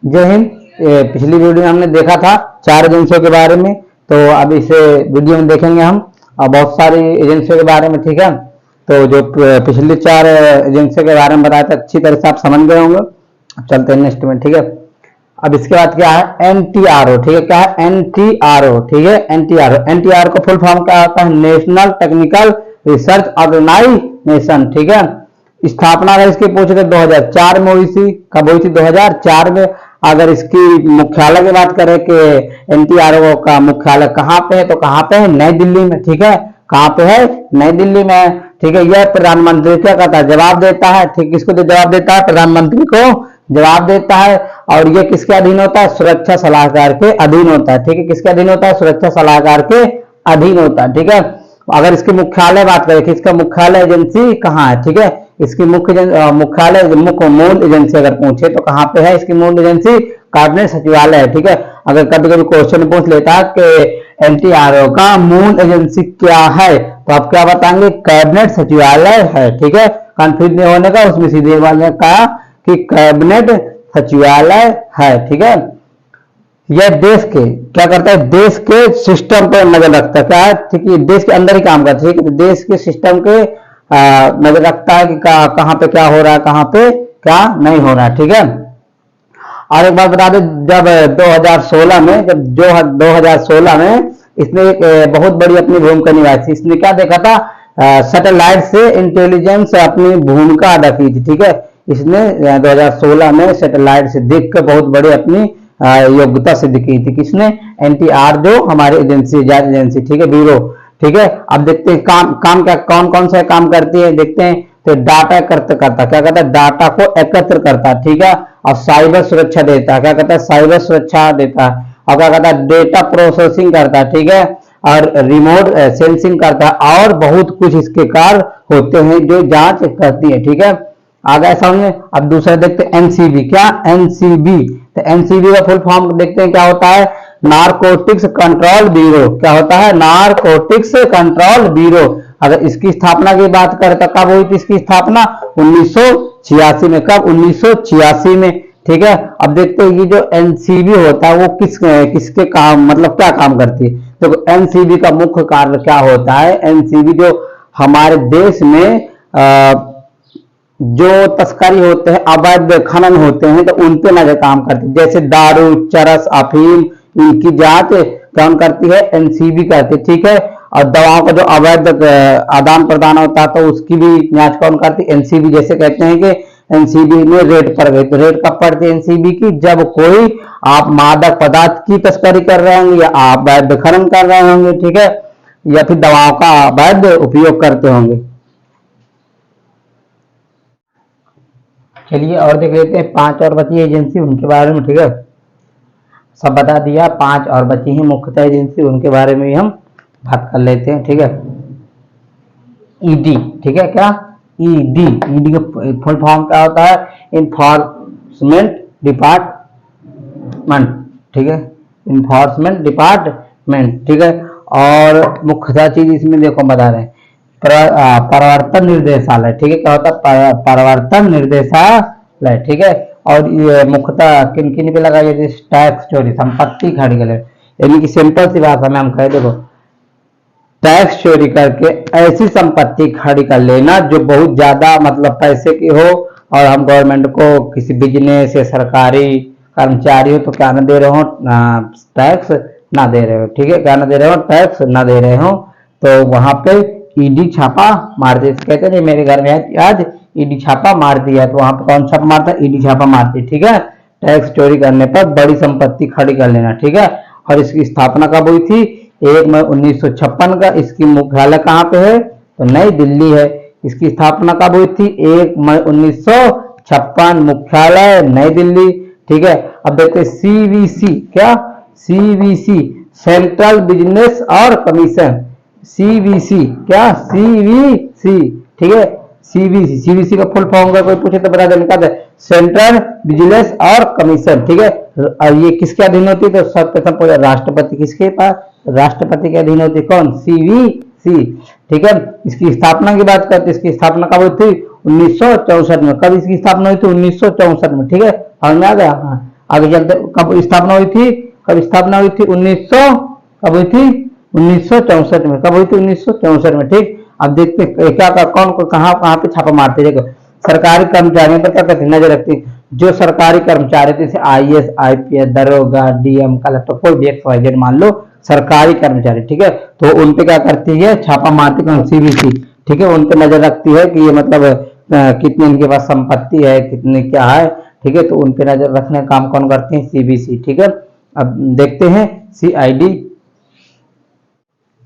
जय हिंद। पिछली वीडियो में हमने देखा था 4 एजेंसियों के बारे में, तो अब इस वीडियो में देखेंगे हम बहुत सारी एजेंसियों के बारे में। ठीक है, तो जो पिछली 4 एजेंसियों के बारे में बताया था, अच्छी तरह से आप समझ गए होंगे। अब चलते हैं नेक्स्ट में। ठीक है, अब इसके बाद क्या है, NTRO। ठीक है, क्या है NTRO? ठीक है, NTRO का फुल फॉर्म क्या होता है? National technical research organisation. ठीक है, स्थापना अगर इसकी पूछे तो 2004 में हुई थी। कब हुई थी? 2004 में। अगर इसकी मुख्यालय की बात करें कि NTRO का मुख्यालय कहाँ पे है, तो कहाँ पे है? नई दिल्ली में। ठीक है, कहाँ पे है? नई दिल्ली में। ठीक है, यह प्रधानमंत्री क्या कहता है? जवाब देता है। ठीक, किसको जवाब देता है? प्रधानमंत्री को जवाब देता है। और ये किसके अधीन होता है? सुरक्षा सलाहकार के अधीन होता है। ठीक है, किसके अधीन होता है? सुरक्षा सलाहकार के अधीन होता है। ठीक है, अगर इसकी मुख्यालय बात करें कि इसका मुख्यालय एजेंसी कहाँ है? ठीक है, इसकी मुख्यालय मूल एजेंसी अगर पूछे तो कहाँ पे है इसकी मूल एजेंसी? कैबिनेट सचिवालय है। ठीक है, अगर कभी कभी क्वेश्चन पूछ लेता है कि NTRO का मूल एजेंसी क्या है, तो आप क्या बताएंगे? कैबिनेट सचिवालय है। ठीक है, कंफ्यूज नहीं होने का, उसमें सीधे वाले कहा कि कैबिनेट सचिवालय है। ठीक है, यह देश के क्या करता है? देश के सिस्टम पर नजर रखता है। क्या है? ठीक है, देश के अंदर ही काम करता है। ठीक है, देश के सिस्टम के नजर रखता है कि कहाँ पे क्या हो रहा है, कहाँ पे क्या नहीं हो रहा है। ठीक है, और एक बात बता दें, जब 2016 में इसने एक बहुत बड़ी अपनी भूमिका निभाई थी। इसने क्या देखा था? सैटेलाइट से इंटेलिजेंस अपनी भूमिका अदा की थी। ठीक है, इसने 2016 में सैटेलाइट से देखकर बहुत बड़ी अपनी योग्यता सिद्ध की थी। किसने? NTR, जो हमारी एजेंसी, जांच एजेंसी। ठीक है, ब्यूरो। ठीक है, अब देखते हैं काम क्या, कौन कौन सा काम करती है, देखते हैं। तो डाटा एकत्र करता, क्या करता है? डाटा को एकत्र करता। ठीक है, और साइबर सुरक्षा देता है। क्या करता है? साइबर सुरक्षा देता है। और क्या करता है? डेटा प्रोसेसिंग करता है। ठीक है, और रिमोट सेंसिंग करता है, और बहुत कुछ इसके कार्य होते हैं जो जांच करती है। ठीक है, आगे समझ। अब दूसरा देखते हैं NCB। क्या? NCB, तो NCB का फुल फॉर्म देखते हैं क्या होता है? Narcotics control bureau. क्या होता है? Narcotics control bureau. अगर इसकी स्थापना की बात करें तो कब हुई थी इसकी स्थापना? 1986 में। कब? 1986 में। ठीक है, अब देखते हैं कि जो NCB होता है वो किसके काम, मतलब क्या काम करती है। तो NCB का मुख्य कार्य क्या होता है? NCB जो हमारे देश में जो तस्करी होते हैं, अवैध खनन होते हैं, तो उन पे नजर काम करती है। जैसे दारू, चरस, अफीम, इनकी जांच कौन करती है? NCB करती है। ठीक है, और दवाओं का जो अवैध आदान प्रदान होता है तो उसकी भी जांच कौन करती है? NCB। जैसे कहते हैं कि NCB में रेड पड़ गई, तो रेड कब पड़ती है NCB की? जब कोई आप मादक पदार्थ की तस्करी कर रहे होंगे, या अवैध खनन कर रहे होंगे। ठीक है, या फिर दवाओं का अवैध उपयोग करते होंगे। चलिए और देख लेते हैं 5 और बची एजेंसी, उनके बारे में। ठीक है, सब बता दिया, 5 और बची हैं मुख्यतः एजेंसी, उनके बारे में भी हम बात कर लेते हैं। ठीक है, ED। ठीक है, क्या? ED का फुल फॉर्म क्या होता है? Enforcement department. ठीक है, इन्फोर्समेंट डिपार्टमेंट। ठीक है, और मुख्यतः चीज इसमें देखो बता रहे हैं, प्रवर्तन निर्देशालय। ठीक है, क्या होता है? प्रवर्तन निर्देशालय। ठीक है, और ये मुख्यतः किन किन पे लगाई जाती है? टैक्स चोरी, संपत्ति खड़ी कर, यानी कि सिंपल सी भाषा में हम कह देखो, टैक्स चोरी करके ऐसी संपत्ति खड़ी कर लेना जो बहुत ज्यादा मतलब पैसे की हो, और हम गवर्नमेंट को किसी बिजनेस या सरकारी कर्मचारी हो तो क्या ना दे रहे हो? टैक्स ना दे रहे हो। ठीक है, क्या ना दे रहे हो? टैक्स ना दे रहे हो, तो वहां पे ED छापा मार दे। कहते हैं मेरे घर में आज ED छापा मार दिया, तो वहां पर कौन छापा मारता है? ED छापा मारती है। ठीक है, टैक्स चोरी करने पर बड़ी संपत्ति खड़ी कर लेना। ठीक है, और इसकी स्थापना कब हुई थी? 1 मई 1956 का। इसकी मुख्यालय कहाँ पे है? तो नई दिल्ली है। इसकी स्थापना कब हुई थी? 1 मई 1956, मुख्यालय नई दिल्ली। ठीक है, अब देखते हैं CBC। क्या? CBC, सेंट्रल बिजनेस और कमीशन। CBC, क्या? CBC। ठीक है, CBC का फुल फॉर्म का कोई पूछे तो बता देने का, सेंट्रल बिजनेस और कमीशन। ठीक है, और ये किसके अधीन होती है? तो सर्वप्रथम राष्ट्रपति, किसके पास? राष्ट्रपति के अधीन होती है। कौन? CBC। ठीक है, इसकी स्थापना की बात करते हैं, इसकी स्थापना कब हुई थी? 1964 में। कब इसकी स्थापना हुई थी? 1964 में। ठीक है, समझ में आ गया? हाँ, आगे चलते, कब स्थापना हुई थी? कब स्थापना हुई थी? 1900, कब हुई थी? 1964 में। कब हुई थी? 1964 में। ठीक, अब देखते हैं क्या कौन कहाँ कहाँ पे छापा मारते। देखो सरकारी कर्मचारियों पर क्या करती नजर रखती, जो सरकारी कर्मचारी थे, IAS, IPS, दरोगा, DM, कलेक्टर, कोई भी XYZ मान लो सरकारी कर्मचारी, ठीक है, तो उन पे क्या करती है? छापा मारती कौन? CBC, ठीक है, उन पे नजर रखती है कि ये मतलब कितनी इनके पास संपत्ति है, कितने क्या है, ठीक है, तो उन पे नजर रखने का काम कौन करते हैं? CBC, ठीक है। अब देखते हैं CID